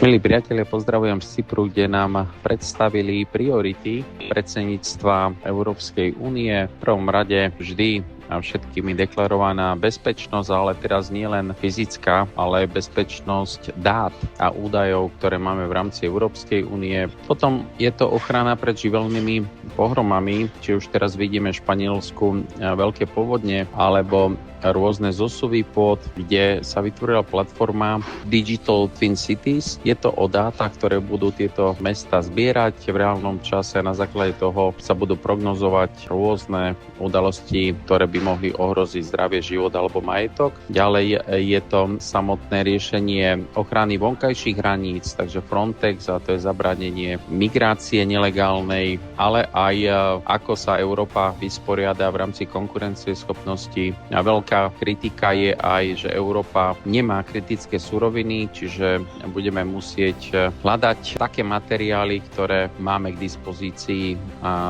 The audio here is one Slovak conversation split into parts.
Milí priatelia, pozdravujem z Cypru, kde nám predstavili priority predsedníctva Európskej únie. V prvom rade vždy a všetkými deklarovaná bezpečnosť, ale teraz nie len fyzická, ale bezpečnosť dát a údajov, ktoré máme v rámci Európskej únie. Potom je to ochrana pred živelnými pohromami, či už teraz vidíme v Španielsku veľké povodne, alebo rôzne zosuvy pôd, kde sa vytvorila platforma Digital Twin Cities. Je to o dátach, ktoré budú tieto mesta zbierať v reálnom čase. Na základe toho sa budú prognozovať rôzne udalosti, ktoré by mohli ohroziť zdravie, život alebo majetok. Ďalej je to samotné riešenie ochrany vonkajších hraníc, takže Frontex, a to je zabránenie migrácie nelegálnej, ale aj ako sa Európa vysporiada v rámci konkurencieschopnosti. A veľká kritika je aj, že Európa nemá kritické suroviny, čiže budeme musieť hľadať také materiály, ktoré máme k dispozícii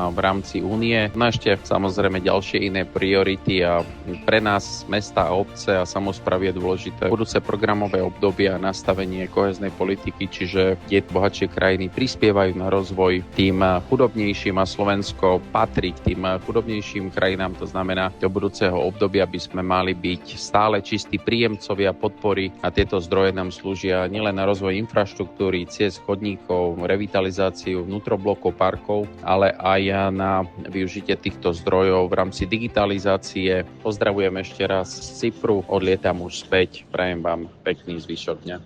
v rámci únie. No ešte samozrejme ďalšie iné priority a pre nás mesta a obce a samosprávy je dôležité budúce programové obdobie a nastavenie kohéznej politiky, čiže tie bohatšie krajiny prispievajú na rozvoj tým chudobnejším a Slovensko patrí k tým chudobnejším krajinám. To znamená, do budúceho obdobia by sme mali byť stále čistí príjemcovia podpory a tieto zdroje nám slúžia nielen na rozvoj infraštruktúry, ciest, chodníkov, revitalizáciu vnútroblokov, parkov, ale aj na využitie týchto zdrojov v rámci digitalizácie. Pozdravujem ešte raz z Cypru, odlietam už späť, prajem vám pekný zvyšok dňa.